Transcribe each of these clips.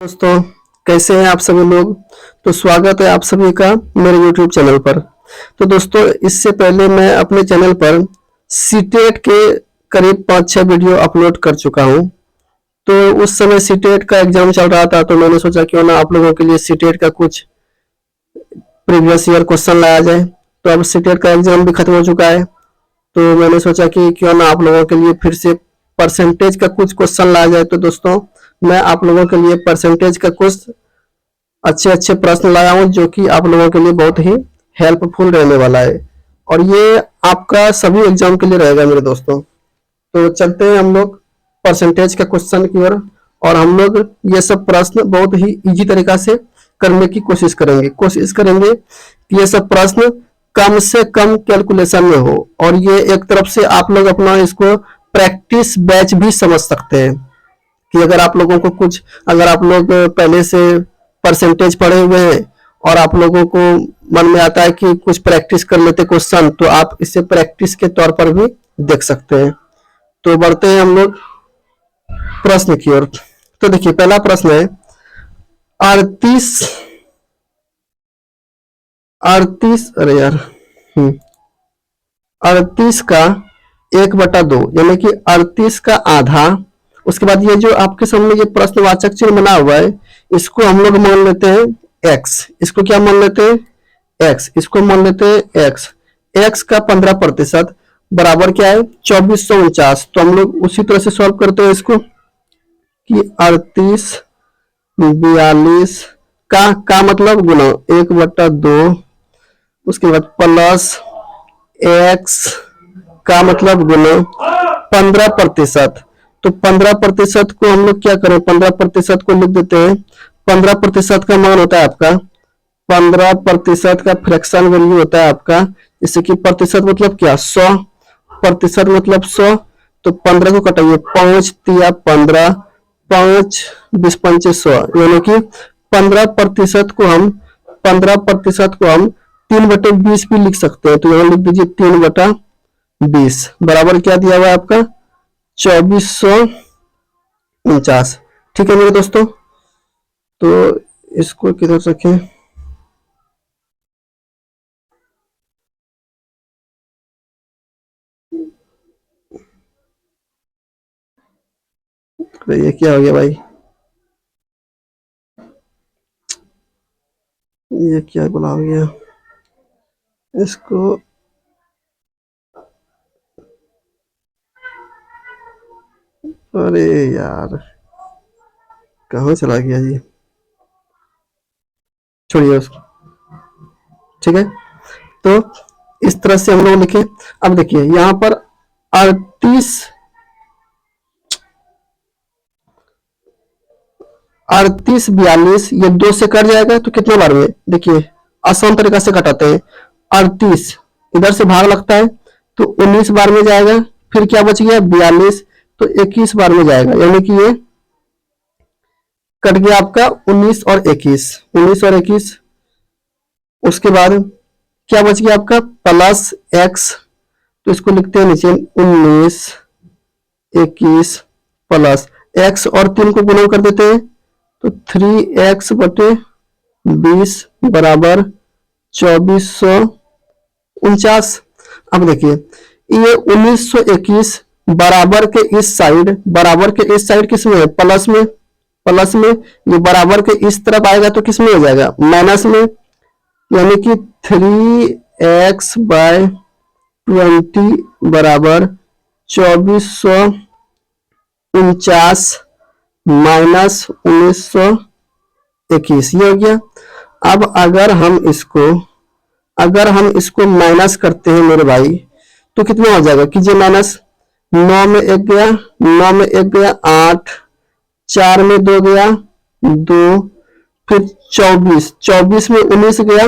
दोस्तों, कैसे हैं आप सभी लोग। तो स्वागत है आप सभी का मेरे YouTube चैनल पर। तो दोस्तों, इससे पहले मैं अपने चैनल पर सीटेट के करीब 5-6 वीडियो अपलोड कर चुका हूं। तो उस समय सीटेट का एग्जाम चल रहा था, तो मैंने सोचा क्यों ना आप लोगों के लिए सीटेट का कुछ प्रीवियस ईयर क्वेश्चन लाया जाए। तो अब सीटेट का एग्जाम भी खत्म हो चुका है, तो मैंने सोचा कि क्यों ना आप लोगों के लिए फिर से परसेंटेज का कुछ क्वेश्चन लाया जाए। तो दोस्तों, मैं आप लोगों के लिए परसेंटेज का कुछ अच्छे अच्छे प्रश्न लाया हूं, जो कि आप लोगों के लिए बहुत ही हेल्पफुल रहने वाला है, और ये आपका सभी एग्जाम के लिए रहेगा मेरे दोस्तों। तो चलते हैं हम लोग परसेंटेज के क्वेश्चन की ओर, और हम लोग ये सब प्रश्न बहुत ही इजी तरीका से करने की कोशिश करेंगे कि ये सब प्रश्न कम से कम कैलकुलेशन में हो, और ये एक तरफ से आप लोग अपना इसको प्रैक्टिस बैच भी समझ सकते हैं कि अगर आप लोगों को कुछ, अगर आप लोग पहले से परसेंटेज पढ़े हुए हैं और आप लोगों को मन में आता है कि कुछ प्रैक्टिस कर लेते क्वेश्चन, तो आप इसे प्रैक्टिस के तौर पर भी देख सकते हैं। तो बढ़ते हैं हम लोग प्रश्न की ओर। तो देखिए, पहला प्रश्न है 38 38, अरे यार, 38 का 1/2 यानी कि 38 का आधा। उसके बाद ये जो आपके सामने ये प्रश्नवाचक चिन्ह बना हुआ है, इसको हम लोग मान लेते हैं एक्स। इसको क्या मान लेते हैं? एक्स। इसको मान लेते हैं एक्स। एक्स का 15% बराबर क्या है? 2449। तो हम लोग उसी तरह से सॉल्व करते हैं इसको कि 38 42 का मतलब गुना 1/2, उसके बाद प्लस एक्स का मतलब गुना 15%। तो 15% को हम लोग क्या करें, 15% को लिख देते हैं। 15% का मान होता है आपका, 15% का फ्रैक्शन वैल्यू होता है आपका, जैसे कि प्रतिशत मतलब क्या, 100%, मतलब 100। तो 15 को कटाइए, 5 तिया 15, 5 20 पंचे 100, यानी कि 15% को हम 3/20 भी लिख सकते हैं। तो यहाँ लिख दीजिए 3/20 बराबर क्या दिया हुआ है आपका, 2449। ठीक है मेरे दोस्तों, तो इसको किधर रखें, ये क्या हो गया भाई, ये क्या बोला हो गया इसको। अरे यार, कहाँ चला गया जी, छोड़िए उसको। ठीक है, तो इस तरह से हम लोग लिखे। अब देखिए यहाँ पर 38 42, ये 2 से कट जाएगा तो कितने बार में, देखिए आसान तरीका से घटाते हैं। 38 इधर से भाग लगता है तो 19 बार में जाएगा, फिर क्या बच गया 42, तो 21 बार में जाएगा, यानी कि ये कट गया आपका 19 और 21, 19 और 21। उसके बाद क्या बच गया आपका प्लस एक्स, तो इसको लिखते हैं नीचे 19 21 प्लस एक्स, और 3 को गुणा कर देते हैं, तो 3x/20 बराबर 2449। अब देखिए ये 1921 बराबर के इस साइड किस में है, प्लस में। ये बराबर के इस तरफ आएगा तो किस में हो जाएगा, माइनस में, यानी कि 3x/20 बराबर 2449 माइनस 1921, ये हो गया। अब अगर हम इसको माइनस करते हैं मेरे भाई, तो कितना हो जाएगा, कीजिए माइनस। 9 में 1 गया, 9 में 1 गया 8, 4 में 2 गया 2, फिर 24 में 19 गया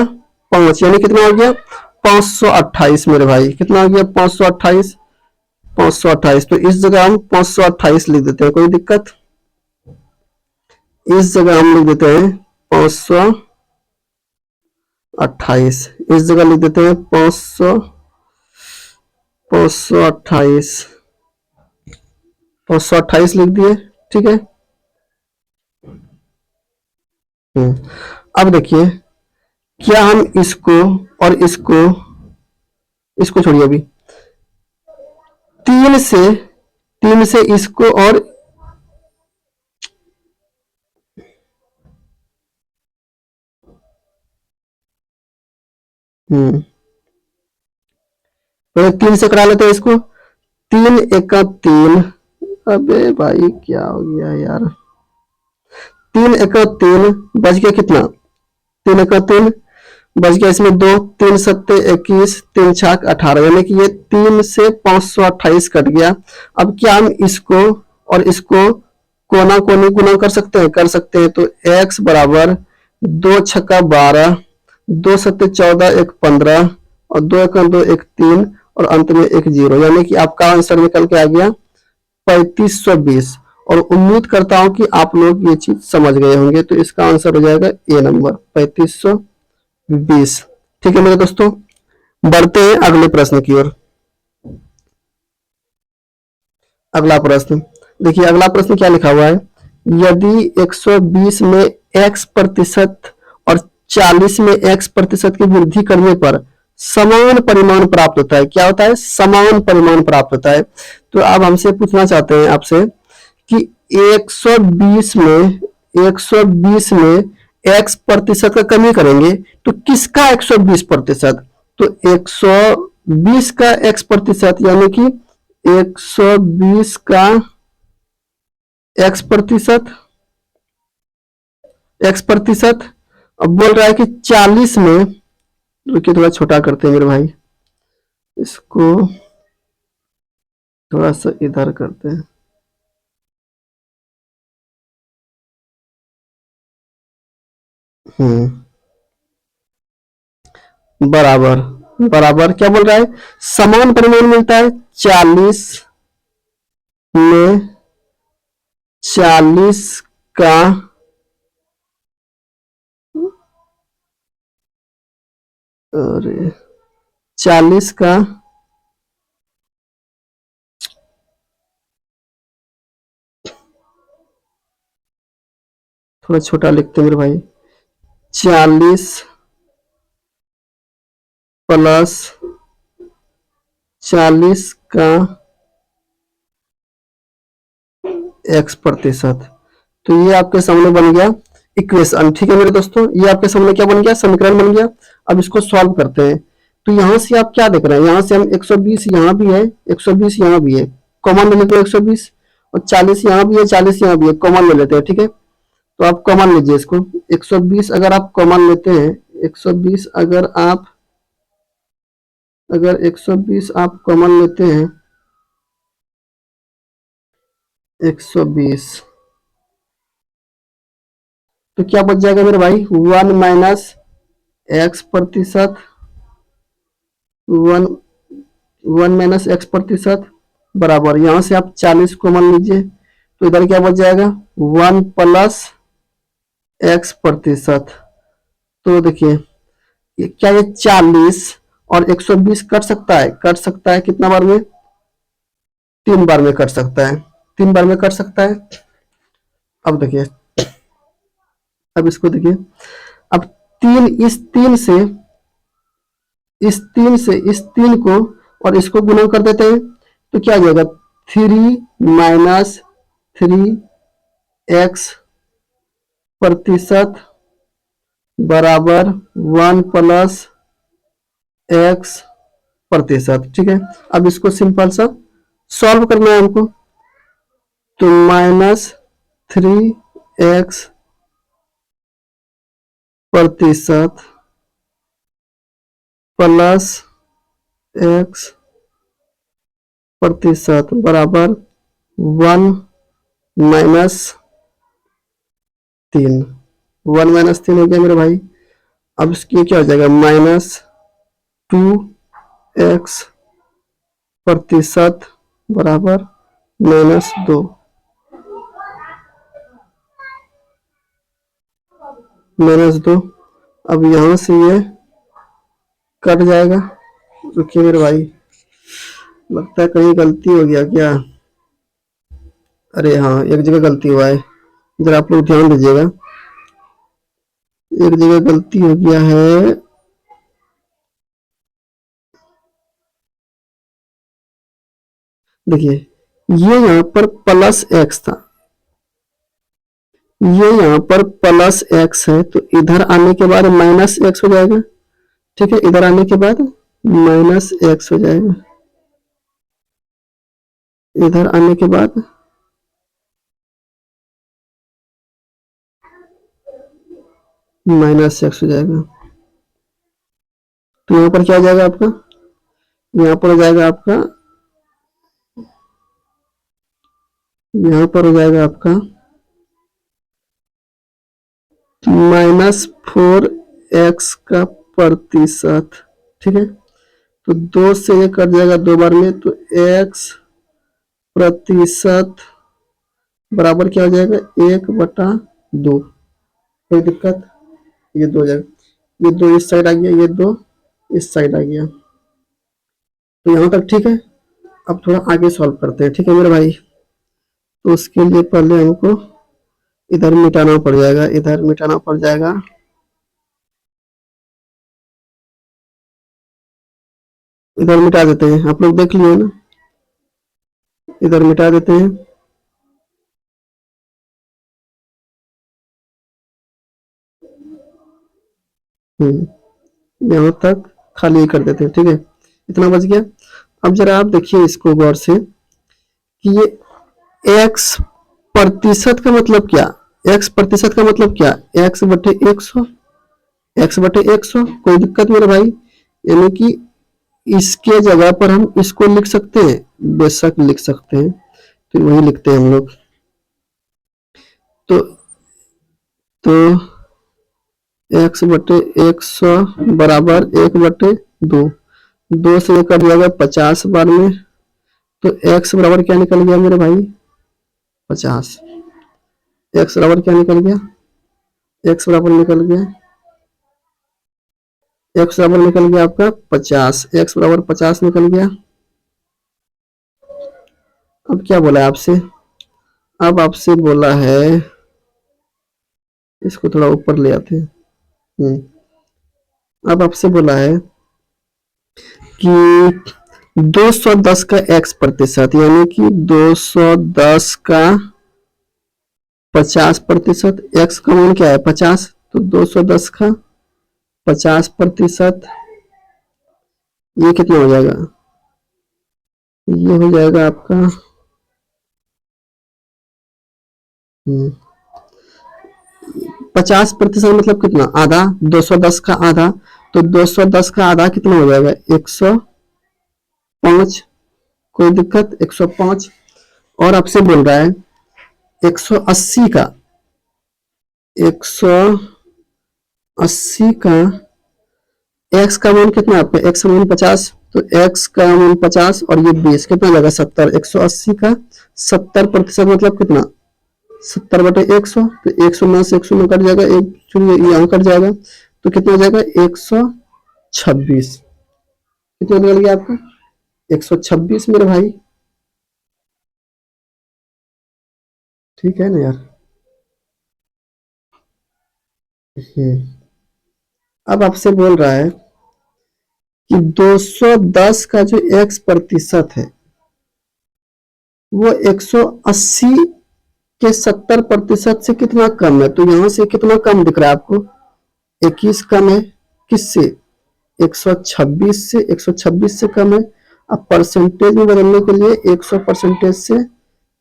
5, यानी कितना हो गया 528 मेरे भाई, कितना हो गया 528। तो इस जगह हम 528 लिख देते हैं, कोई दिक्कत। इस जगह हम लिख देते हैं 528, इस जगह लिख देते हैं 528, 528 लिख दिए। ठीक है, अब देखिए, क्या हम इसको और इसको छोड़िए अभी, तीन से इसको और तो तीन से करा लेते हैं इसको। तीन एका तीन, अबे भाई क्या हो गया यार, तीन एका तीन, बच गया कितना, तीन एका तीन, बच गया इसमें दो, तीन सत्ते 21, तीन छाक 18, यानी कि ये तीन से 528 कट गया। अब क्या हम इसको और इसको कोना कोनी गुना कर सकते हैं? कर सकते हैं। तो x बराबर दो छक्का 12, दो सत्ते 14, एक 15, और दो एक दो, एक 3, और अंत में एक 0, यानी कि आपका आंसर निकल के आ गया 3520। और उम्मीद करता हूं कि आप लोग ये चीज समझ गए होंगे। तो इसका आंसर हो जाएगा ए नंबर, 3520। ठीक है मेरे दोस्तों, बढ़ते हैं अगले प्रश्न की ओर। अगला प्रश्न देखिए, अगला प्रश्न क्या लिखा हुआ है, यदि 120 में x प्रतिशत और 40 में x प्रतिशत की वृद्धि करने पर समान परिमाण प्राप्त होता है। क्या होता है? समान परिमाण प्राप्त होता है। तो अब हमसे पूछना चाहते हैं आपसे कि 120 में 120 में x प्रतिशत का कमी करेंगे तो किसका 120%? तो 120 का x प्रतिशत, यानी कि 120 का x प्रतिशत। अब बोल रहा है कि 40 में, रुकिए थोड़ा छोटा करते हैं मेरे भाई, इसको थोड़ा सा इधर करते हैं। बराबर, बराबर क्या बोल रहा है? समान परिमाण मिलता है 40 में 40 का, अरे 40 का थोड़ा छोटा लिखते हैं मेरे भाई, 40 प्लस 40 का x प्रतिशत। तो ये आपके सामने बन गया इक्वेशन। ठीक है मेरे दोस्तों, ये आपके सामने क्या बन गया? समीकरण बन गया। अब इसको सॉल्व करते हैं। तो यहां से आप क्या देख रहे हैं? यहां से हम 120 यहां भी है, 120 यहां भी है, कॉमन ले लेते हैं 120, और 40 यहां भी है, 40 यहां भी है, कॉमन ले लेते हैं। ठीक है, तो आप कॉमन लीजिए इसको। 120 अगर आप कॉमन लेते हैं, 120 अगर 120 आप कॉमन लेते हैं, 120, तो क्या बच जाएगा मेरे भाई? 1 माइनस एक्स प्रतिशत, 1 1 माइनस एक्स प्रतिशत बराबर, यहां से आप 40 कॉमन लीजिए, तो इधर क्या बच जाएगा? 1 प्लस एक्स प्रतिशत। तो देखिए, क्या ये 40 और 120 कट सकता है? कट सकता है कितना बार में? 3 बार में कट सकता है, 3 बार में कट सकता है। अब देखिए, अब इसको देखिए, अब तीन, इस तीन को और इसको गुणा कर देते हैं, तो क्या आ जाएगा? 3 माइनस 3x प्रतिशत बराबर 1 प्लस x प्रतिशत। ठीक है, अब इसको सिंपल सा सॉल्व करना है हमको। तो माइनस 3x प्रतिशत प्लस x प्रतिशत बराबर 1 माइनस 3, 1 माइनस 3 हो गया मेरे भाई। अब इसकी क्या हो जाएगा? माइनस 2x प्रतिशत बराबर -2, -2। अब यहां से ये कट जाएगा। रुकिए मेरे भाई, लगता है कहीं गलती हो गया क्या? अरे हाँ, एक जगह गलती हुआ है, जरा आप लोग ध्यान दीजिएगा। एक जगह गलती हो गया है। देखिए, ये यहाँ पर प्लस एक्स था, ये यहाँ पर प्लस एक्स है, तो इधर आने के बाद माइनस एक्स हो जाएगा। ठीक है, इधर आने के बाद माइनस एक्स हो जाएगा, इधर आने के बाद माइनस एक्स हो जाएगा। तो यहाँ पर क्या हो जाएगा आपका, यहाँ पर हो जाएगा आपका, यहाँ पर हो जाएगा आपका -4x का प्रतिशत। ठीक है, तो 2 से ये कट जाएगा 2 बार में, तो x प्रतिशत बराबर क्या हो जाएगा, 1/2। कोई दिक्कत, ये 2 हो जाएगा, ये 2 इस साइड आ गया, ये 2 इस साइड आ गया। तो यहाँ तक ठीक है। अब थोड़ा आगे सॉल्व करते हैं। ठीक है मेरे भाई, तो उसके लिए पहले हमको इधर मिटाना पड़ जाएगा, इधर मिटाना पड़ जाएगा। इधर मिटा देते हैं, आप लोग देख लिए ना, इधर मिटा देते हैं। यहाँ तक खाली कर देते हैं। ठीक है, इतना बच गया। अब जरा आप देखिए इसको गौर से कि ये x प्रतिशत का मतलब क्या, x प्रतिशत का मतलब क्या, x/100, x/100। कोई दिक्कत मेरे भाई, यानी कि इसके जगह पर हम इसको लिख सकते हैं, बेशक लिख सकते हैं, तो वही लिखते हैं हम लोग। तो तो x/100 बराबर 1/2, 2 से कट जाएगा 50 बार में, तो x बराबर क्या निकल गया मेरे भाई, 50। x बराबर क्या निकल गया, x बराबर निकल गया, x बराबर निकल गया आपका 50, x बराबर 50 निकल गया। अब क्या बोला है आपसे, अब आपसे बोला है, इसको थोड़ा ऊपर ले आते हैं। अब आपसे बोला है कि 210 का x प्रतिशत, यानी कि 210 का 50%, x का मान क्या है 50, तो 210 का 50%, ये कितना हो जाएगा, ये हो जाएगा आपका 50% मतलब कितना, आधा, 210 का आधा, तो 210 का आधा कितना हो जाएगा, 105। कोई दिक्कत, 105। और आपसे बोल रहा है 180 का, 180 का x का मान कितना है आपका, x का मान 50, तो x का मान 50 और ये 20 कितना लगा 70, 180 का 70% मतलब कितना, 70/100, तो 100 में से 100 में कट जाएगा, एक शून्य यहाँ कट जाएगा, तो कितना हो जाएगा 126। कितना निकल गया आपका, 126 मेरे भाई। ठीक है ना यार। अब आपसे बोल रहा है कि 210 का जो x प्रतिशत है वो 180 के 70% से कितना कम है, तो यहां से कितना कम दिख रहा है आपको, 21 कम है, किससे, 126 से, 126 से कम है। अब परसेंटेज में बदलने के लिए 100% से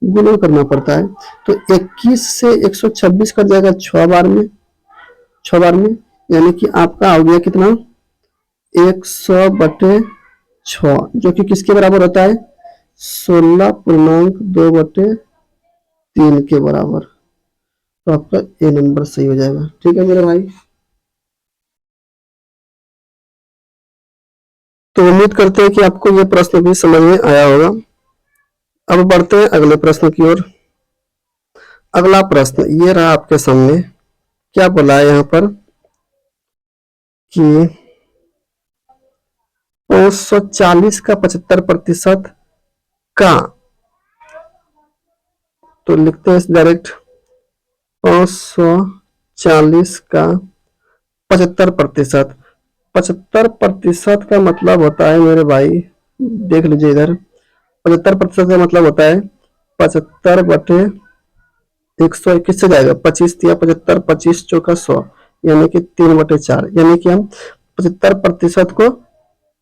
गुणा करना पड़ता है, तो 21 से 126 कट जाएगा 6 बार में, 6 बार में, यानी कि आपका हो गया कितना, 100/6, जो कि किसके बराबर होता है, 16.2/3 के बराबर। तो आपका ए नंबर सही हो जाएगा। ठीक है मेरे भाई, तो उम्मीद करते हैं कि आपको ये प्रश्न भी समझ में आया होगा। अब बढ़ते हैं अगले प्रश्न की ओर। अगला प्रश्न ये रहा आपके सामने, क्या बोला है यहाँ पर कि 540 का 75% का, तो लिखते हैं डायरेक्ट 540 का 75%। 75% का मतलब होता है मेरे भाई, देख लीजिए इधर, 75% का मतलब होता है 75/121 से जाएगा, 25 × 75, 25 × 4 = 100, यानी कि 3/4, यानी कि हम 75% को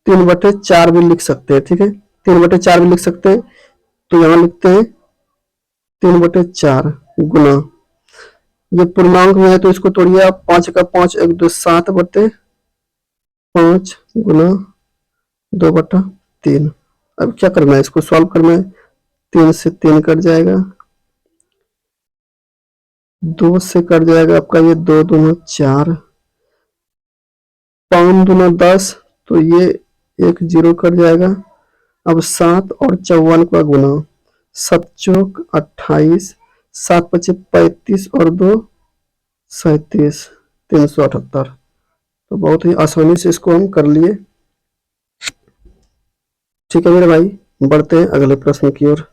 3/4 भी लिख सकते हैं। ठीक है, 3/4 भी लिख सकते हैं। तो यहाँ लिखते हैं 3/4 गुना, ये पूर्णांक में है तो इसको तोड़िए आप, 5 का 5 1 2 7/5 गुना 2/3। अब क्या करना है, इसको सॉल्व करना है। 3 से 3 कट जाएगा, 2 से कट जाएगा आपका ये 2 दूना 4, 5 दूना 10, तो ये एक 0 कट जाएगा। अब 7 और 54 का गुना, 7 चौक 28, 7 पचे 35 और 2 37, 378। तो बहुत ही आसानी से इसको हम कर लिए। ठीक है मेरे भाई, बढ़ते हैं अगले प्रश्न की ओर।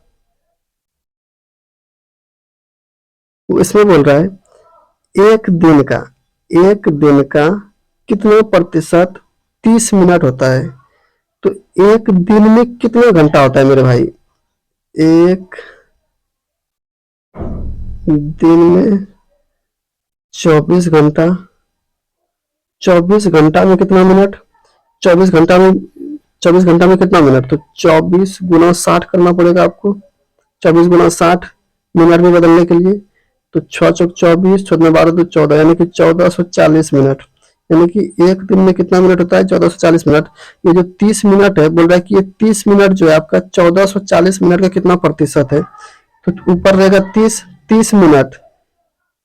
वो इसमें बोल रहा है एक दिन का कितना प्रतिशत 30 मिनट होता है। तो एक दिन में कितना घंटा होता है मेरे भाई, एक दिन में 24 घंटा। 24 घंटा में कितना मिनट, 24 घंटा में 24 घंटा में कितना मिनट, तो 24 × 60 करना पड़ेगा आपको। 24 × 60 मिनट में बदलने के लिए, तो 6 × 24, 14 यानी कि 1440 मिनट। यानी कि एक दिन में कितना मिनट होता है, 1440 मिनट। ये जो 30 मिनट है, बोल रहा है कि ये 30 मिनट जो है आपका 1440 मिनट का कितना प्रतिशत है। तो ऊपर रहेगा 30, 30 मिनट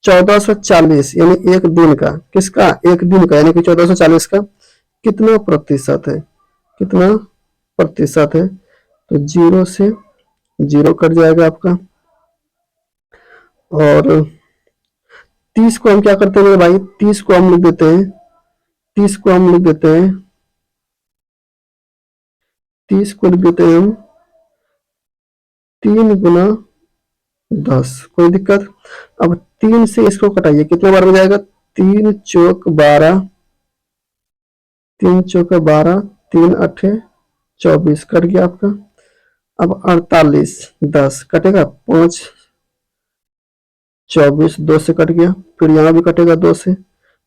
1440, यानी एक दिन का, किसका, एक दिन का, यानी कि 1440 का कितना प्रतिशत है, कितना प्रतिशत है। तो 0 से 0 कट जाएगा आपका। और 30 को हम क्या करते हैं मेरे भाई, 30 को हम लिख देते हैं, 30 को हम लिख देते हैं 30 को लिख देते हैं हम 3 × 10, कोई दिक्कत। अब 3 से इसको कटाइए, कितने बार में जाएगा, 3 चौक 12, 3 चौक 12, 3 8 24, कट गया आपका। अब 48, 10 कटेगा, 5 24, 2 से कट गया, फिर यहाँ भी कटेगा 2 से,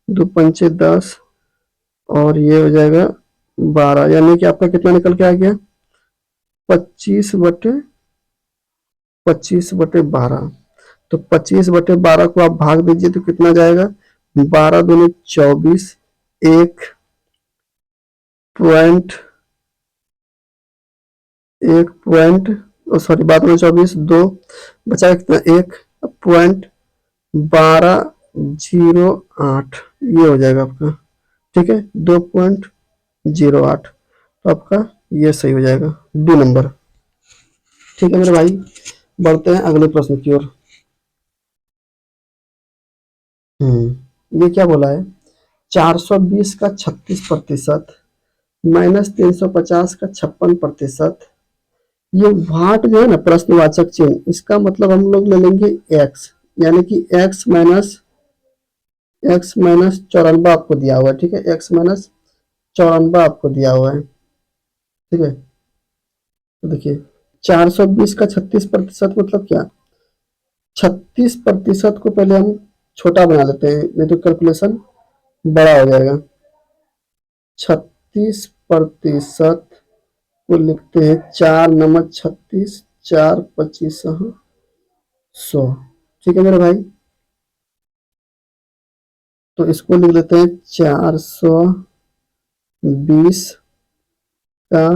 2 पंचे 10, और ये हो जाएगा 12, यानी कि आपका कितना निकल के आ गया, 25/12। तो 25/12 को आप भाग दीजिए तो कितना जाएगा, 12 दूनी 24, 1 पॉइंट सॉरी 12 दूनी 24, 2 बचा कितना, 1.1208, ये हो जाएगा आपका। ठीक है, 2.08, तो आपका ये सही हो जाएगा, डी नंबर। ठीक है मेरे भाई, बढ़ते हैं अगले प्रश्न की ओर। ये क्या बोला है, 420 का 36% -350 का 56%। ये वाट जो है ना, प्रश्नवाचक चिन्ह, इसका मतलब हम लोग ले लेंगे x, यानी कि x माइनस 94 आपको दिया हुआ है। ठीक है, x-94 आपको दिया हुआ है। ठीक है, तो देखिए 420 का 36% मतलब क्या, 36% को पहले हम छोटा बना लेते हैं, नहीं तो कैलकुलेशन बड़ा हो जाएगा। 36% को लिखते हैं 4×36, 4×25=100। ठीक है मेरे भाई, तो इसको लिख लेते हैं 420 का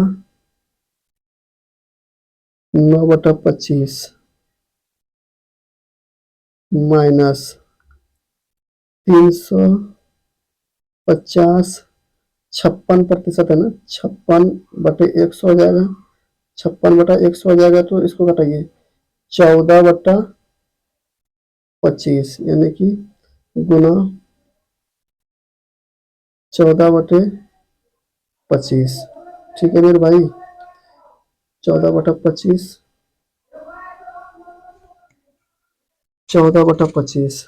9/25 माइनस 350, 56% है ना, 56/100 हो जाएगा, 56/100 हो जाएगा। तो इसको घटाइए, 14/25, यानी कि गुना 14/25। ठीक है मेरे भाई, 14/25, 14/25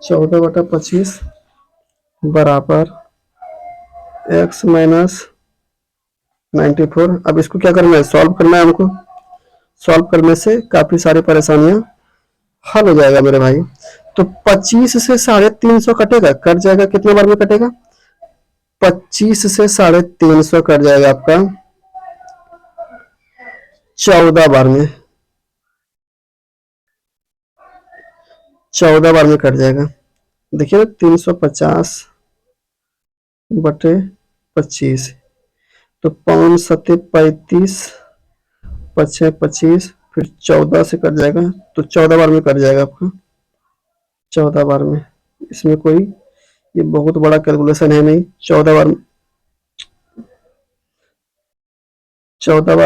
14/25 बराबर x माइनस 94। अब इसको क्या करना है, सॉल्व करना है हमको। सॉल्व करने से काफी सारी परेशानियां हल हो जाएगा मेरे भाई। तो 25 से 350 कटेगा, कट जाएगा, कितने बार में कटेगा, 25 से 350 कट जाएगा आपका 14 बार में, 14 बार में कट जाएगा। देखिए ना, 350/25, तो 5×7 = 35, 5×6 = 25, फिर 14 से कट जाएगा, तो 14 बार में कट जाएगा आपका, 14 बार में। इसमें कोई ये बहुत बड़ा कैलकुलेशन है नहीं, 14 बार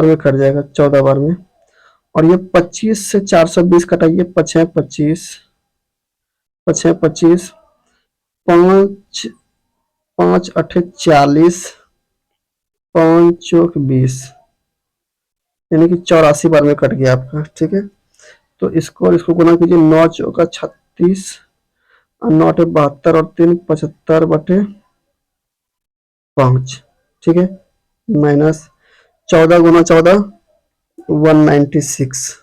में कट जाएगा, 14 बार में। और ये 25 से 420 कटाइए, 5×6 = 25, 5×6 = 25, 5 5×8 = 40, 5×4 = 20, यानी कि 84 बार में कट गया आपका। ठीक है, तो इसको और इसको गुना कीजिए, 9×4 = 36, और 9×8 = 72, और 3 = 75/5। ठीक है, माइनस 14 × 14 = 196,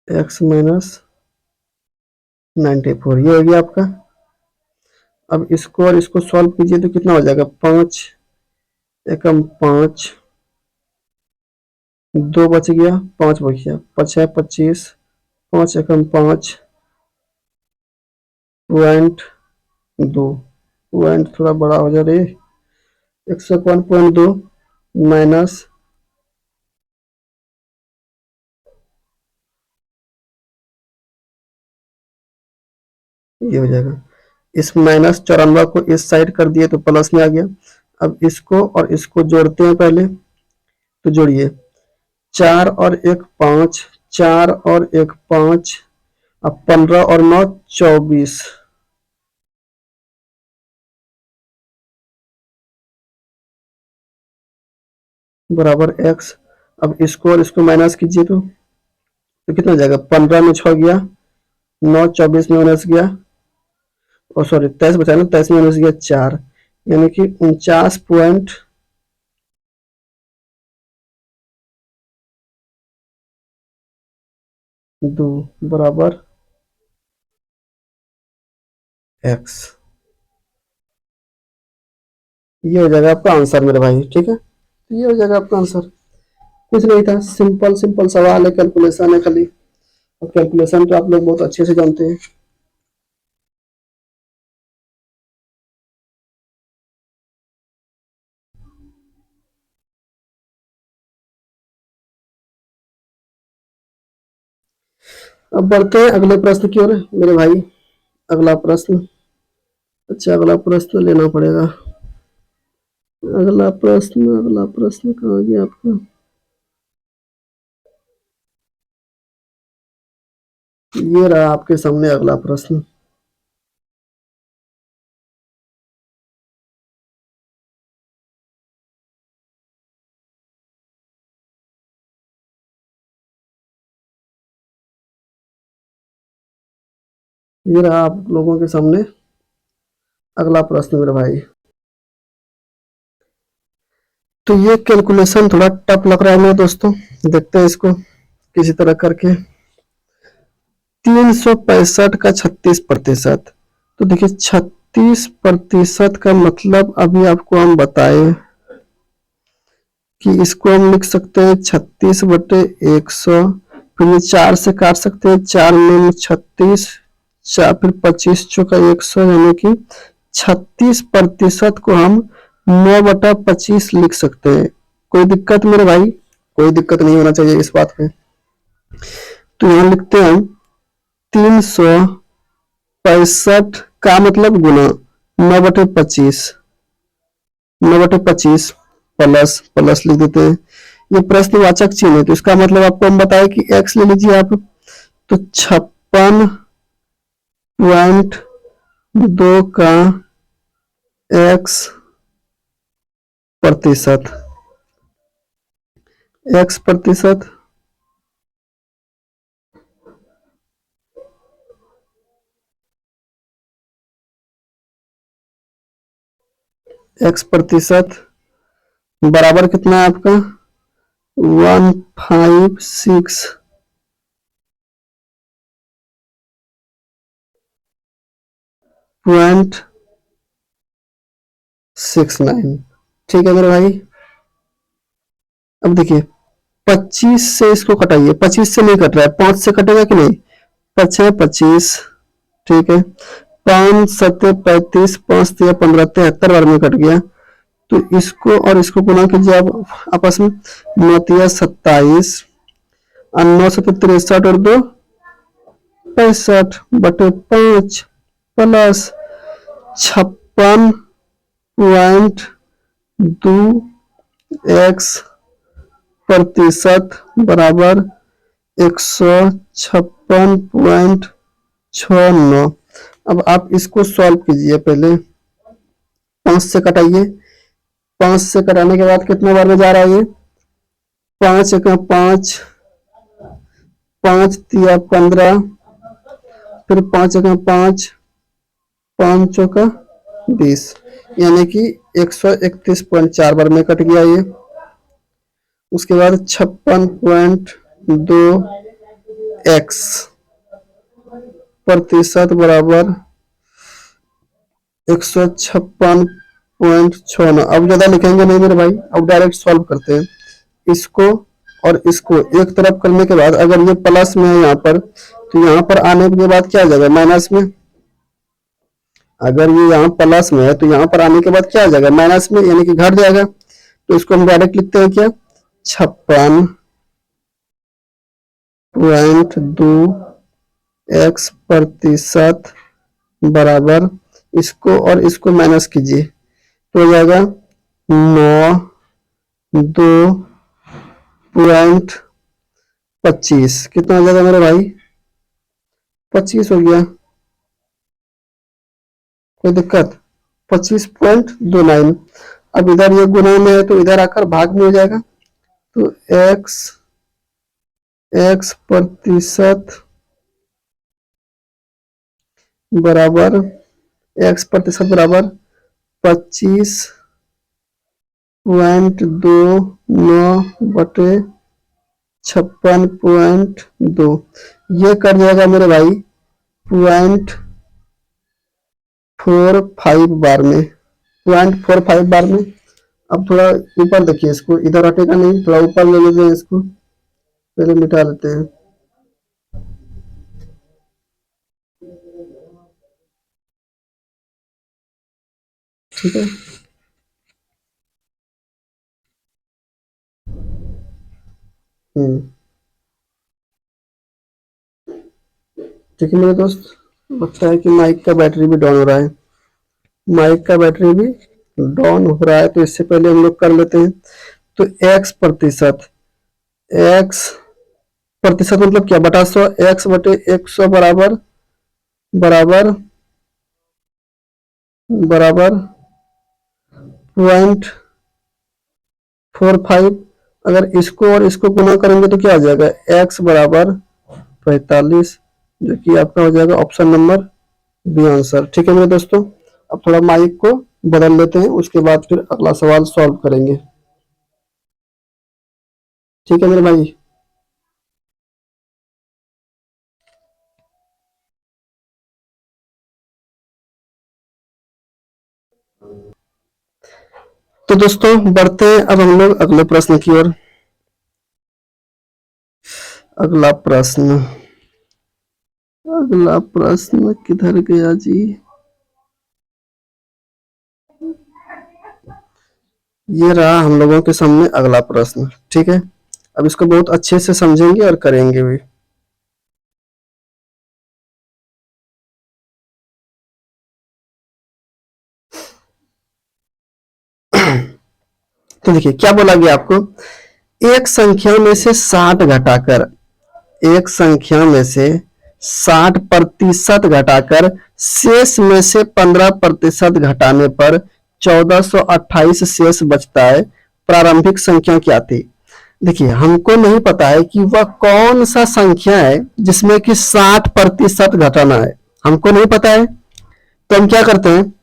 x माइनस 94, ये हो गया आपका। अब इसको और इसको सॉल्व कीजिए तो कितना हो जाएगा, 5 एकम 5, 2 बच गया, 5 बच गया, 5×6 = 25, 5 एकम 5 पॉइंट 2, पॉइंट थोड़ा बड़ा हो जा रही, 151.2 माइनस, ये हो जाएगा। इस -94 को इस साइड कर दिए तो प्लस में आ गया। अब इसको और इसको जोड़ते हैं पहले, तो जोड़िए, 4 और 1 5, 4 और 1 5, अब 15 और 9 24, बराबर x। अब इसको और इसको माइनस कीजिए तो कितना हो जाएगा, 15 में 6 गया, 9 24 में माइनस गया, और सॉरी 23 बचा ना, 23 में माइनस गया 4, यानी कि 49.2 बराबर x। ये हो जाएगा आपका आंसर मेरे भाई। ठीक है, तो ये हो जाएगा आपका आंसर। कुछ नहीं था, सिंपल सिंपल सवाल है, कैलकुलेशन है खाली, और कैलकुलेशन तो आप लोग बहुत अच्छे से जानते हैं। अब बढ़ते हैं अगले प्रश्न की ओर मेरे भाई। अगला प्रश्न, अच्छा अगला प्रश्न लेना पड़ेगा। अगला प्रश्न कहाँ गया आपका, ये रहा आपके सामने अगला प्रश्न। ये रहा आप लोगों के सामने अगला प्रश्न मेरे भाई। तो ये कैलकुलेशन थोड़ा टफ लग रहा है मेरे दोस्तों, देखते हैं इसको किसी तरह करके। 365 का 36%, तो देखिए 36% का मतलब अभी आपको हम बताए कि इसको हम लिख सकते हैं 36/100, फिर ये 4 से काट सकते हैं, 4 में 36, 4 फिर 25×100, यानी कि 36% को हम 9/25 लिख सकते हैं। कोई दिक्कत मेरे भाई, कोई दिक्कत नहीं होना चाहिए इस बात पे। तो यहाँ लिखते हैं 365 का मतलब गुना 9/25, 9/25 प्लस प्लस लिख देते हैं। ये प्रश्नवाचक चिन्ह है, तो इसका मतलब आपको हम बताए कि x ले लीजिए आप, तो 56.2 का x%, x% x प्रतिशत बराबर कितना है आपका 156.69। ठीक है मेरे भाई। अब देखिए 25 से इसको कटाइए, 25 से नहीं कट रहा है, 5 से कटेगा कि नहीं, 5 है 25, ठीक है, 5 सत्ते 35, 5 तिया 15, 73 बार में कट गया। तो इसको और इसको गुना कीजिए आप आपस में, 9 तिया 27 और 9 सत्ते 63 और 2 65/5 प्लस 56.2x प्रतिशत बराबर 156.69। अब आप इसको सॉल्व कीजिए, पहले 5 से कटाइए, 5 से कटाने के बाद कितने बार में जा रहा है ये, 5 का 5, 5 तिया 15, फिर 5 का 5, 5 चौका 20, यानी कि 131.4 बार में कट गया ये। उसके बाद 56.2x प्रतिशत बराबर 156.69। अब ज्यादा लिखेंगे नहीं मेरे भाई, अब डायरेक्ट सॉल्व करते हैं। इसको और इसको एक तरफ करने के बाद अगर ये प्लस में है यहाँ पर, तो यहाँ पर आने के बाद क्या आ जाएगा माइनस में। अगर ये यहाँ प्लस में है तो यहाँ पर आने के बाद क्या आ जाएगा माइनस में, यानी कि घट जाएगा। तो इसको हम डायरेक्ट लिखते हैं क्या, 56.2x प्रतिशत बराबर, इसको और इसको माइनस कीजिए तो हो जाएगा 9.25। कितना हो जाएगा मेरे भाई, 25 हो गया, कोई दिक्कत, 25.29। अब इधर ये गुना में है तो इधर आकर भाग में हो जाएगा। तो x प्रतिशत बराबर 25.29/56.2, ये कर जाएगा मेरे भाई 0.45 बार में, 0.45 बार में। अब थोड़ा ऊपर देखिए, इसको इधर हटेगा नहीं, थोड़ा ऊपर ले लीजिए, इसको पहले मिटा लेते हैं। ठीक है, ठीक है मेरे दोस्त, लगता है कि माइक का बैटरी भी डाउन हो रहा है, माइक का बैटरी भी डाउन हो रहा है। तो इससे पहले हम लोग कर लेते हैं। तो x प्रतिशत, x प्रतिशत मतलब क्या, बटा 100, x बटे 100 बराबर बराबर बराबर 0.45। अगर इसको और इसको गुना करेंगे तो क्या आ जाएगा, x बराबर 45, जो कि आपका हो जाएगा ऑप्शन नंबर बी आंसर। ठीक है मेरे दोस्तों, अब थोड़ा माइक को बदल लेते हैं, उसके बाद फिर अगला सवाल सॉल्व करेंगे। ठीक है मेरे भाई। तो दोस्तों बढ़ते हैं अब हम लोग अगले प्रश्न की ओर। अगला प्रश्न, अगला प्रश्न किधर गया जी, ये रहा हम लोगों के सामने अगला प्रश्न। ठीक है, अब इसको बहुत अच्छे से समझेंगे और करेंगे भी। तो देखिए क्या बोला गया आपको, एक संख्या में से 60 घटाकर, एक संख्या में से 60% घटाकर शेष में से 15% घटाने पर 1428 शेष बचता है, प्रारंभिक संख्या क्या थी। देखिए हमको नहीं पता है कि वह कौन सा संख्या है जिसमें कि 60% घटाना है, हमको नहीं पता है। तो हम क्या करते हैं,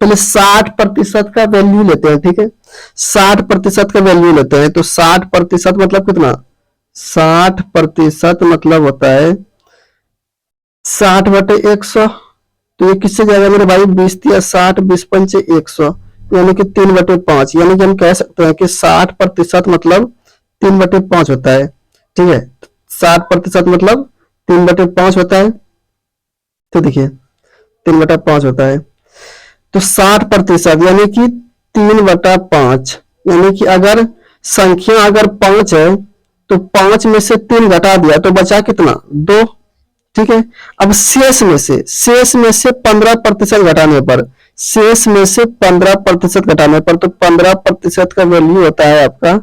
पहले 60% का वैल्यू लेते हैं, ठीक है। 60% का वैल्यू लेते हैं, तो 60% मतलब कितना, 60% मतलब होता है 60/100। तो ये किससे जाएगा मेरे भाई, 20×60, 20×5 100, यानी कि 3/5, यानी कि हम कह सकते हैं कि 60% मतलब 3/5 होता है, ठीक है। 60% मतलब 3/5 होता है। तो देखिए 3/5 होता है, तो 60% यानी कि 3/5, यानी कि अगर संख्या अगर 5 है तो 5 में से 3 घटा दिया तो बचा कितना, 2, ठीक है। अब शेष में से 15% घटाने पर, शेष में से 15% घटाने पर, तो 15% का वैल्यू होता है आपका,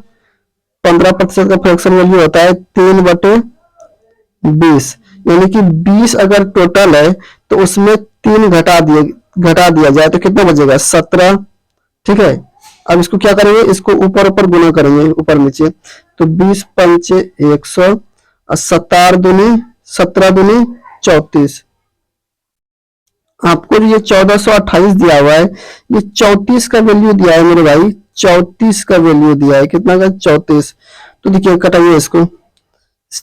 15% का फ्रैक्शन वैल्यू होता है 3/20, यानी कि 20 अगर टोटल है तो उसमें 3 घटा दिया जाए तो कितना बचेगा, 17, ठीक है। अब इसको क्या करेंगे, इसको ऊपर ऊपर गुना करेंगे, ऊपर नीचे, तो 20×5 100 और 17×2 34। आपको ये 1428 दिया हुआ है, ये 34 का वैल्यू दिया है मेरे भाई, 34 का वैल्यू दिया है, कितना का, 34। तो देखिए कटाइए इसको,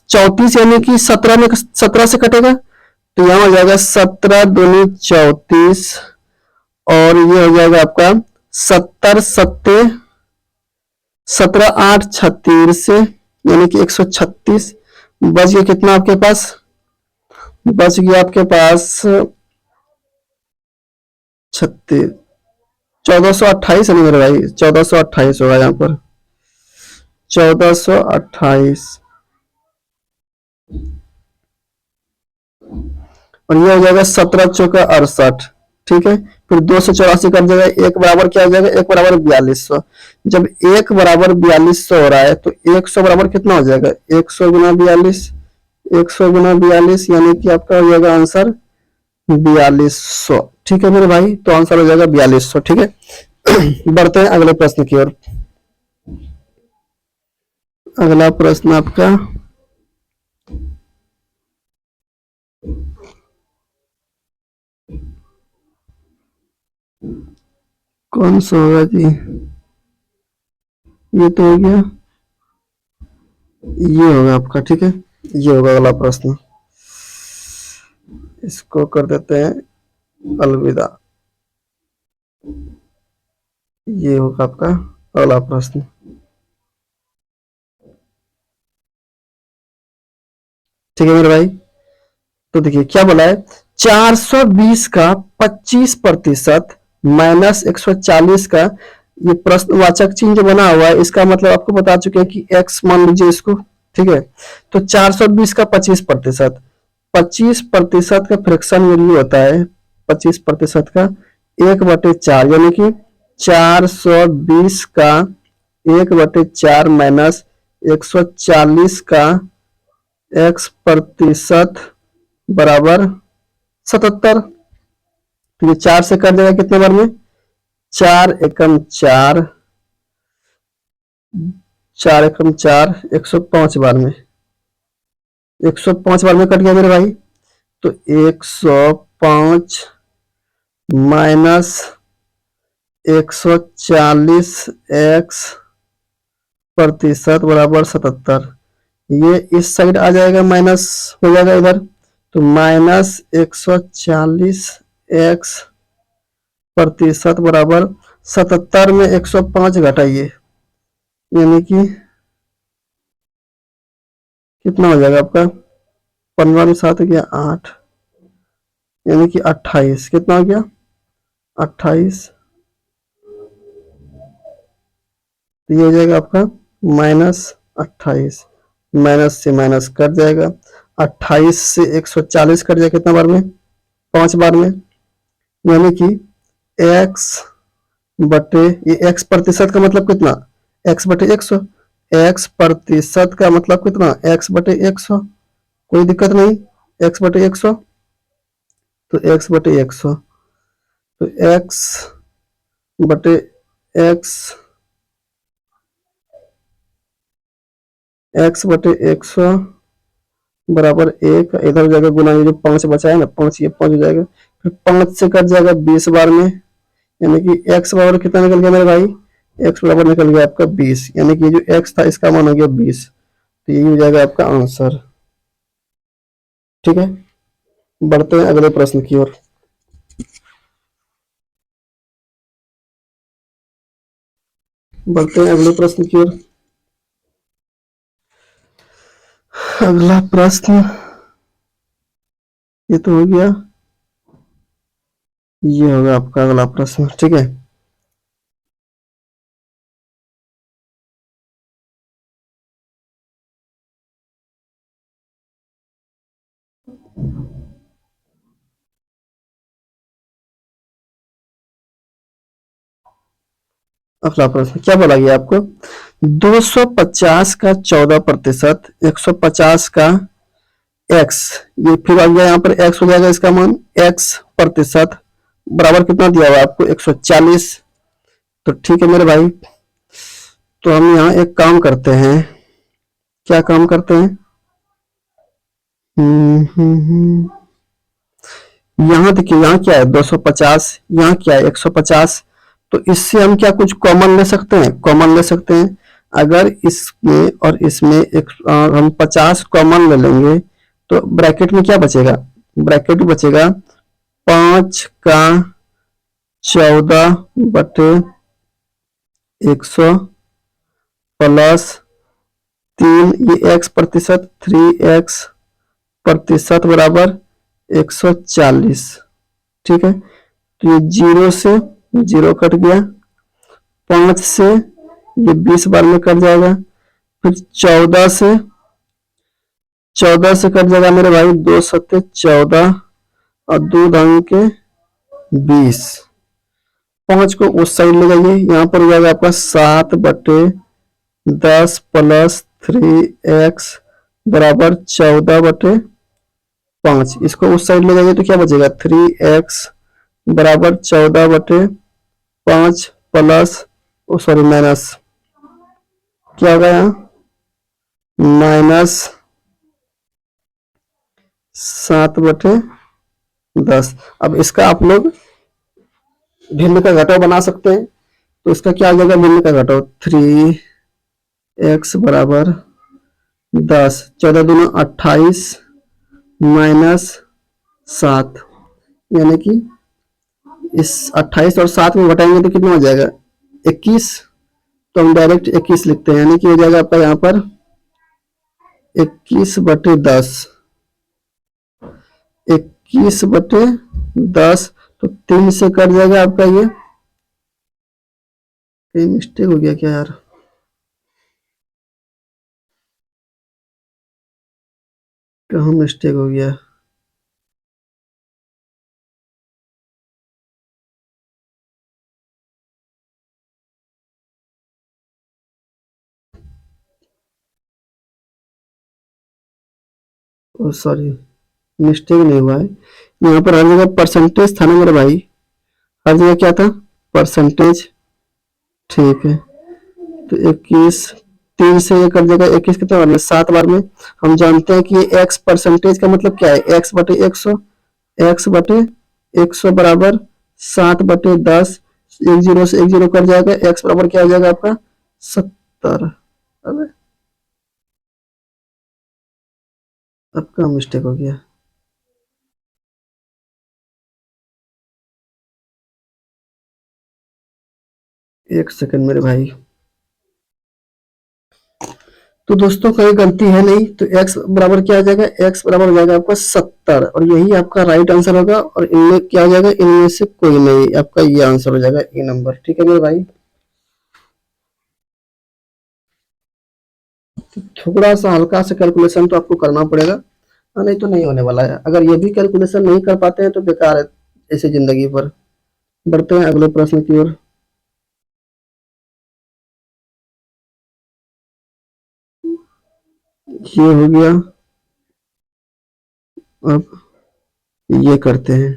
34 यानी कि 17 में 17 से कटेगा, तो यहाँ हो जाएगा 17×2 34, और ये हो जाएगा आपका 70×7 17×8 36, यानी कि 136। बच गया कितना आपके पास, बच गया आपके पास 36, 1428 है ना मेरे भाई, 1428 होगा यहाँ पर, 1428। और ये हो जाएगा 17×4 = 68, ठीक है। फिर 284 कर जाएगा, एक बराबर क्या हो जाएगा, एक बराबर 4200। जब एक बराबर 4200 हो रहा है तो 100 बराबर कितना हो जाएगा, 100×42, 100×42, यानी कि आपका हो जाएगा आंसर 4200, ठीक है मेरे भाई। तो आंसर हो जाएगा 4200, ठीक है। बढ़ते हैं अगले प्रश्न की ओर। अगला प्रश्न आपका कौन सा होगा जी, ये तो हो गया, ये होगा आपका, ठीक है। ये होगा अगला प्रश्न, इसको कर देते हैं अलविदा। ये होगा आपका अगला प्रश्न, ठीक है मेरे भाई। तो देखिए क्या बोला है, 420 का 25% माइनस 140 का, ये प्रश्नवाचक चिन्ह जो बना हुआ है इसका मतलब आपको बता चुके हैं कि x मान लीजिए इसको, ठीक है। तो 420 का 25%, 25% का फ्रैक्शन वैल्यू होता है 25% का 1/4, यानी कि 420 का 1/4 माइनस 140 का x% बराबर 77। तो ये 4 से कट जाएगा कितने बार में, 4×1=4, 4×4 105 बार में, 105 बार में कट गया मेरे भाई। तो 105 माइनस 140x% बराबर 77। ये इस साइड आ जाएगा, माइनस हो जाएगा इधर, तो माइनस 140x% बराबर 77 में 105 घटाइए, यानी कि कितना हो जाएगा आपका, 15 में 7 गया 8, यानी कि 28, कितना हो गया 28। तो ये हो जाएगा आपका -28, माइनस से माइनस कट जाएगा, 28 से 140 कट जाएगा कितना बार में, 5 बार में, यानी कि x बटे, ये x% का मतलब कितना, x/100, x% का मतलब कितना, x/100, कोई दिक्कत नहीं, x/100, तो x/100, तो x/100 बराबर 1, इधर हो जाएगा गुना, ये जो 5 बचा है ना, 5 ये 5 हो जाएगा, फिर 5 से कट जाएगा 20 बार में, यानी कि x बराबर कितना निकल गया मेरे भाई, x बराबर निकल गया आपका 20, यानी कि जो x था इसका मान हो गया 20। तो यही हो जाएगा आपका आंसर। ठीक है, बढ़ते हैं अगले प्रश्न की ओर। बढ़ते हैं अगले प्रश्न की ओर। अगला प्रश्न, ये तो हो गया, ये होगा आपका अगला प्रश्न। ठीक है, अगला प्रश्न क्या बोला गया आपको, 250 का 14%, 150 का x, ये फिर आ गया यहाँ पर x हो जाएगा इसका मान, x प्रतिशत बराबर कितना दिया हुआ है आपको 140। तो ठीक है मेरे भाई, तो हम यहाँ एक काम करते हैं, क्या काम करते हैं, यहाँ देखिए, यहाँ क्या है 250, यहाँ क्या है 150। तो इससे हम क्या कुछ कॉमन ले सकते हैं, कॉमन ले सकते हैं। अगर इसमें और इसमें एक हम 50 कॉमन ले लेंगे तो ब्रैकेट में क्या बचेगा, ब्रैकेट में बचेगा 5 का 14 बटे 100 प्लस 3, ये x प्रतिशत, 3x प्रतिशत बराबर 140। ठीक है, तो ये 0 से 0 कट गया, 5 से ये 20 बार में कट जाएगा, फिर 14 से कट जाएगा मेरे भाई, 2 सत्ते 14 और 2 दांग के 20। 5 को उस साइड ले जाइए, यहाँ पर हो जाएगा आपका 7 बटे 10 प्लस 3x बराबर 14 बटे 5। इसको उस साइड ले जाइए तो क्या बचेगा, 3x बराबर 14 बटे 5 प्लस, ओ सॉरी माइनस, क्या होगा यहाँ माइनस 7 बटे 10। अब इसका आप लोग भिन्न का घटाव बना सकते हैं, तो इसका क्या आ जाएगा भिन्न का घटाव, 3x बराबर 10, 14 दूना 28 माइनस 7, यानी कि इस 28 और 7 में घटाएंगे तो कितना हो जाएगा 21। तो हम डायरेक्ट 21 लिखते हैं, यानी कि हो जाएगा आपका यहाँ पर 21 बटे 10, 21 बटे 10। तो 3 से कट जाएगा आपका, ये कहीं मिस्टेक हो गया क्या यार, कहाँ मिस्टेक हो गया, ओ सॉरी, मिस्टेक नहीं हुआ है, यहाँ पर हर जगह परसेंटेज था ना मेरे भाई, हर जगह क्या था परसेंटेज। ठीक है, तो 21, 3 से ये कट जाएगा, 21 कितने बार में 7 बार में। हम जानते हैं कि ये x परसेंटेज का मतलब क्या है, x बटे 100, x बटे 100 बराबर 7 बटे 10, एक जीरो से एक जीरो कट जाएगा, x बराबर क्या हो जाएगा आपका 70। अबे अब क्या मिस्टेक हो गया, एक सेकंड मेरे भाई। तो दोस्तों कहीं गलती है नहीं, तो x बराबर क्या आ जाएगा, x बराबर हो जाएगा आपका 70, और यही आपका राइट आंसर होगा। और इनमें क्या हो जाएगा, इनमें से कोई नहीं, आपका ये आंसर हो जाएगा ए नंबर। ठीक है मेरे भाई, थोड़ा सा हल्का सा कैलकुलेशन तो आपको करना पड़ेगा, नहीं तो नहीं होने वाला है। अगर ये भी कैलकुलेशन नहीं कर पाते हैं तो बेकार है ऐसे जिंदगी पर। बढ़ते हैं अगले प्रश्न की ओर। ये हो गया, अब ये करते हैं।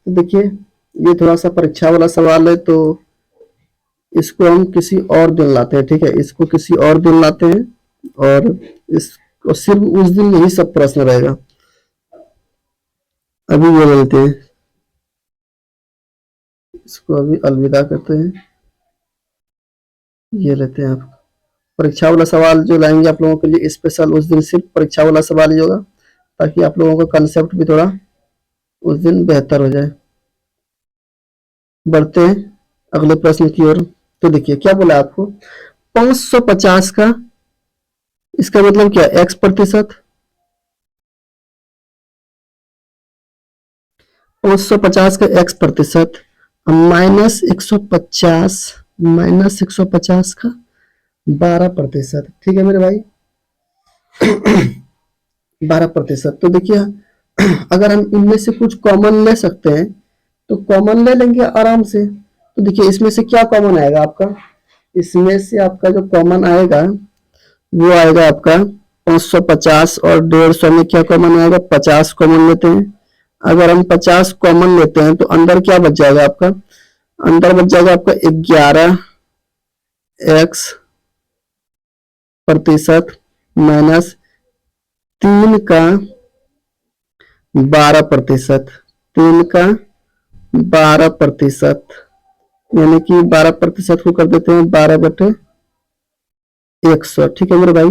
देखिए, ये थोड़ा सा परीक्षा वाला सवाल है, तो इसको हम किसी और दिन लाते हैं। ठीक है, इसको किसी और दिन लाते हैं, और इसको सिर्फ उस दिन यही सब प्रश्न रहेगा। अभी ये लेते हैं, इसको अभी अलविदा करते हैं। ये लेते हैं आप परीक्षा वाला सवाल जो लाएंगे आप लोगों के लिए स्पेशल, उस दिन सिर्फ परीक्षा वाला सवाल ही होगा, ताकि आप लोगों का कंसेप्ट भी थोड़ा उस दिन बेहतर हो जाए। बढ़ते हैं अगले प्रश्न की ओर। तो देखिए क्या बोला आपको, 550 का इसका मतलब क्या, x प्रतिशत, 550 का x प्रतिशत -150 का 12%। ठीक है मेरे भाई, 12%। तो देखिए अगर हम इनमें से कुछ कॉमन ले सकते हैं तो कॉमन ले लेंगे आराम से। तो देखिए इसमें से क्या कॉमन आएगा आपका, इसमें से आपका जो कॉमन आएगा वो आएगा आपका 550 और 150 में क्या कॉमन आएगा, 50 कॉमन लेते हैं। अगर हम 50 कॉमन लेते हैं तो अंदर क्या बच जाएगा आपका, अंदर बच जाएगा आपका 11x प्रतिशत माइनस 3 का 12%, 3 का 12%, यानी कि 12% को कर देते हैं 12/100। ठीक है मेरे भाई,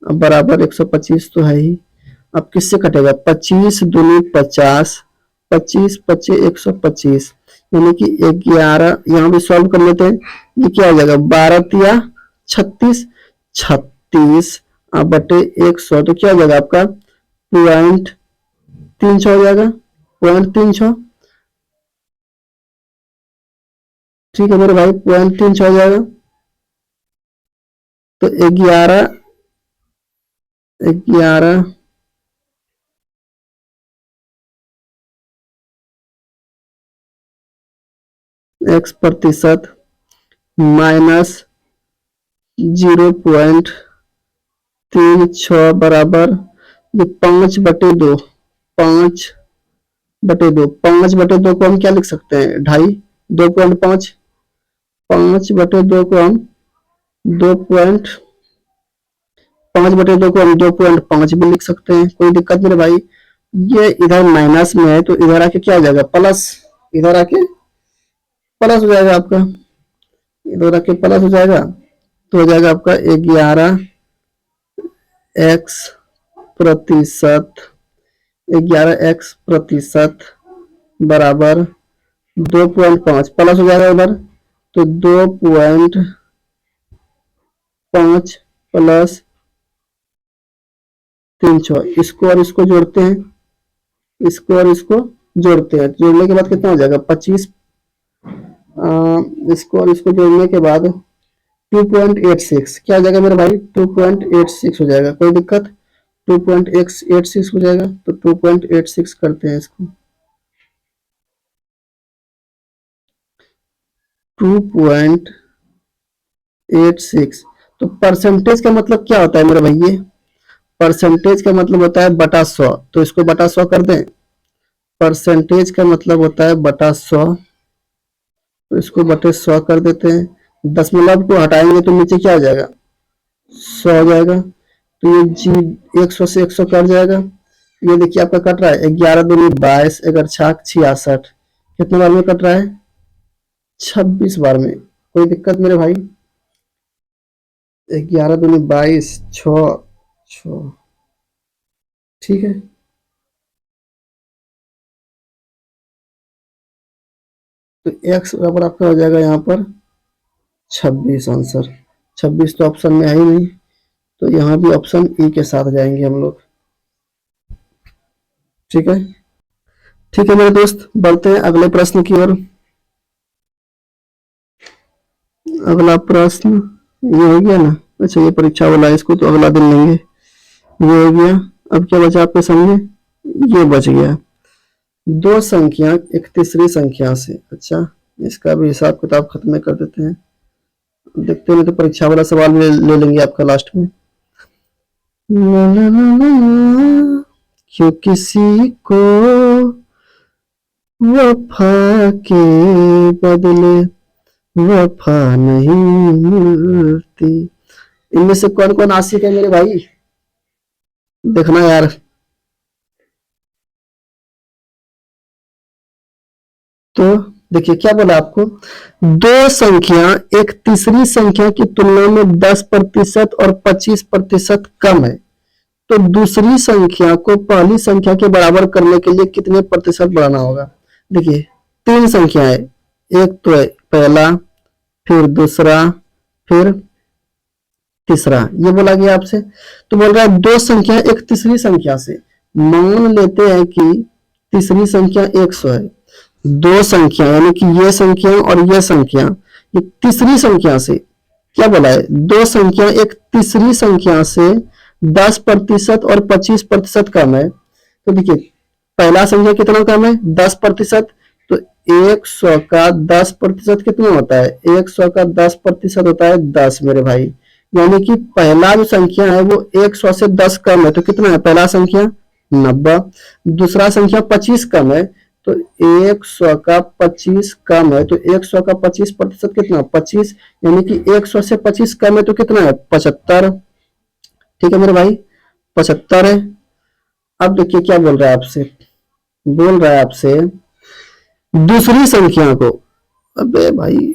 अब बराबर 125 तो है ही। अब किससे कटेगा, 25 दूनी 50, 25 पच्चे 125, यानी कि 11, यहाँ भी सॉल्व कर लेते हैं। ये क्या हो जाएगा, 12 तिया 36, 36 बटे 100, तो क्या हो जाएगा आपका 0.36 हो जाएगा, 0.36। ठीक है मेरे भाई, 0.36 हो जाएगा। तो 11 11 x प्रतिशत माइनस 0.36 बराबर ये 5/2, 5/2, 5/2 को हम क्या लिख सकते हैं, 2.5, 2.5, 5/2 को हम 5/2 को हम 2.5 भी लिख सकते हैं, कोई दिक्कत नहीं भाई। ये इधर माइनस में है तो इधर आके क्या हो जाएगा, प्लस, इधर आके प्लस हो जाएगा आपका, इधर आके प्लस हो जाएगा। तो हो जाएगा आपका 11x प्रतिशत, 11x प्रतिशत बराबर 2.5, प्लस हो जाएगा उधर, तो 2.5 प्लस 300, इसको और इसको जोड़ते हैं, इसको और इसको जोड़ते हैं, जोड़ने के बाद कितना हो जाएगा 25, इसको और इसको जोड़ने के बाद 2.86 क्या हो जाएगा मेरे भाई, 2.86 हो जाएगा, कोई दिक्कत, 2.86 हो जाएगा। तो 2.86 करते हैं इसको, 2.86। तो परसेंटेज का मतलब क्या होता है मेरे भाई, परसेंटेज का मतलब होता है बटा 100, तो इसको बटा 100 कर दें। परसेंटेज का मतलब होता है बटा 100, तो इसको बटे 100 कर देते हैं। दशमलव को हटाएंगे तो नीचे क्या हो जाएगा, 100 हो जाएगा। तो ये जी 100 से 100 कट जाएगा, ये देखिए आपका कट रहा है 11 दूनी 22, 11 66, कितने बार में कट रहा है, 26 बार में, कोई दिक्कत मेरे भाई। 11 दूनी 22, 6, ठीक है। तो x बराबर आपका हो जाएगा यहाँ पर 26 आंसर, 26 तो ऑप्शन में है ही नहीं, तो यहाँ भी ऑप्शन ई के साथ जाएंगे हम लोग। ठीक है, ठीक है मेरे दोस्त, बढ़ते हैं अगले प्रश्न की ओर। अगला प्रश्न ये हो गया ना, अच्छा ये परीक्षा वाला है, इसको तो अगला दिन लेंगे। ये हो गया, अब क्या बचा आपके सामने, ये बच गया दो संख्या एक तीसरी संख्या से। अच्छा इसका भी हिसाब किताब खत्म कर देते हैं, देखते हैं तो परीक्षा वाला सवाल ले लेंगे आपका लास्ट में। ला ला ला ला ला, क्यों किसी को वफा के बदले वफा नहीं मिलती। इनमें से कौन कौन आशिक है मेरे भाई, देखना यार। तो देखिए क्या बोला आपको, दो संख्या एक तीसरी संख्या की तुलना में 10% और 25% कम है, तो दूसरी संख्या को पहली संख्या के बराबर करने के लिए कितने प्रतिशत बढ़ाना होगा। देखिए तीन संख्या है, एक तो है पहला, फिर दूसरा, फिर तीसरा, ये बोला गया आपसे। तो बोल रहा है दो संख्या एक तीसरी संख्या से, मान लेते हैं कि तीसरी संख्या 100 है, दो संख्या यानी कि ये संख्या और ये संख्या, ये तीसरी संख्या से क्या बोला है, दो संख्या एक तीसरी संख्या से 10% और 25% कम है। तो देखिए पहला संख्या कितना कम है, 10%। तो 100 का 10% कितना होता है, 100 का 10% होता है 10 मेरे भाई। यानी कि पहला जो संख्या है वो 100 से 10 कम है, तो कितना है पहला संख्या 90, दूसरा संख्या 25 कम है, तो 100 का 25 कम है, तो 100 का 25% कितना 25, यानी कि 100 से 25 कम है तो कितना है 75। ठीक है मेरे भाई 75 है। अब देखिए क्या बोल रहा है आपसे, बोल रहा है आपसे दूसरी संख्या को, अबे भाई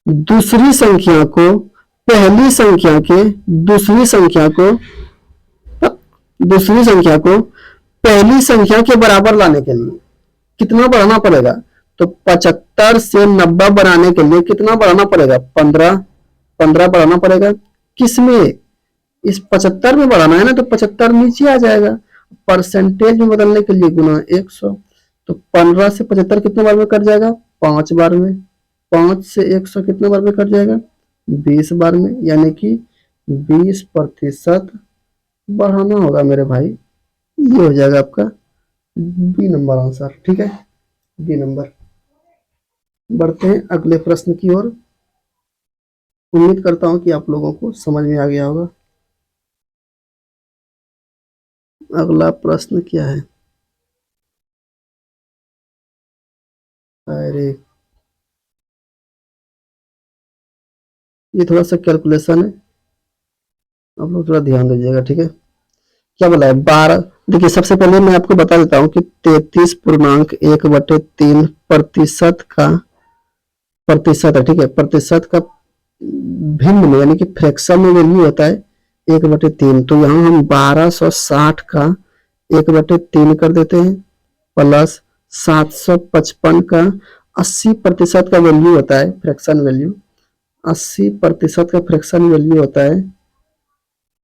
दूसरी संख्या को पहली संख्या के दूसरी संख्या को दूसरी संख्या को पहली संख्या के बराबर लाने के लिए कितना बढ़ाना पड़ेगा। तो 75 से 90 बनाने के लिए कितना बढ़ाना पड़ेगा, 15 बढ़ाना पड़ेगा। किसमें, इस 75 में बढ़ाना है ना, तो 75 नीचे आ जाएगा, परसेंटेज में बदलने के लिए गुना 100। तो 15 से 75 कितने बार में कट जाएगा, 5 बार में। 5 से 100 कितने बार में कट जाएगा, 20 बार में, यानी कि 20% बढ़ाना होगा मेरे भाई। ये हो जाएगा आपका बी नंबर आंसर। ठीक है, बी नंबर। बढ़ते हैं अगले प्रश्न की ओर। उम्मीद करता हूं कि आप लोगों को समझ में आ गया होगा। अगला प्रश्न क्या है, अरे ये थोड़ा सा कैलकुलेशन है, आप लोग थोड़ा ध्यान दीजिएगा। ठीक है, क्या बोला है 12। देखिए सबसे पहले मैं आपको बता देता हूँ कि 33.1/3 प्रतिशत का प्रतिशत है। ठीक है, प्रतिशत का भिन्न में यानी कि फ्रैक्शन में वैल्यू होता है 1/3। तो यहाँ हम 1260 का 1/3 कर देते हैं, प्लस 755 का 80% का वैल्यू होता है फ्रैक्शन वैल्यू, 80% का फ्रैक्शन वैल्यू होता है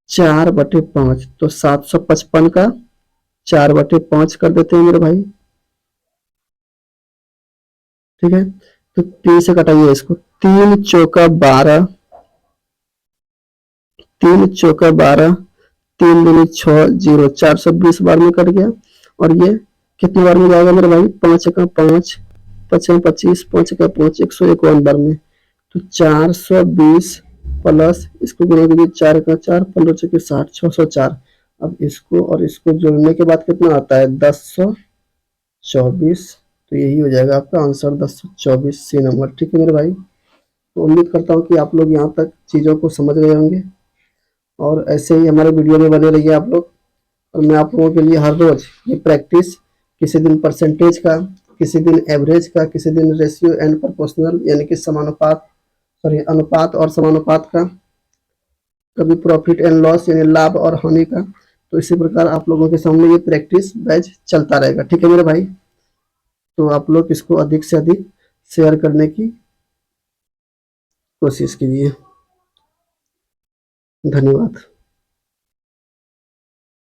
4/5। तो 755 का 4/5 कर देते हैं मेरे भाई। ठीक है, तो 3 से कटाइए इसको, 3 चौका 12, 3 चौका 12, 3 दूनी 6, 0, 420 बार में कट गया। और ये कितने बार में जाएगा मेरे भाई, 5 का 5, 5 25, 5 का 5, 151 बार में। तो 420 प्लस इसको गुना कीजिए 4 का 4, 15 चौके 60, 604। अब इसको और इसको जोड़ने के बाद कितना आता है 1024। तो यही हो जाएगा आपका आंसर 1024 सी नंबर। ठीक है मेरे भाई, तो उम्मीद करता हूँ कि आप लोग यहाँ तक चीज़ों को समझ गए होंगे, और ऐसे ही हमारे वीडियो में बने रहिए आप लोग। और मैं आप लोगों के लिए हर रोज ये प्रैक्टिस, किसी दिन परसेंटेज का, किसी दिन एवरेज का, किसी दिन रेशियो एंड प्रोपोर्शनल यानी कि समानुपात, सॉरी अनुपात और समानुपात का, कभी प्रॉफिट एंड लॉस यानी लाभ और हानि का। तो इसी प्रकार आप लोगों के सामने ये प्रैक्टिस बैच चलता रहेगा। ठीक है मेरे भाई, तो आप लोग इसको अधिक से अधिक शेयर करने की कोशिश कीजिए। धन्यवाद।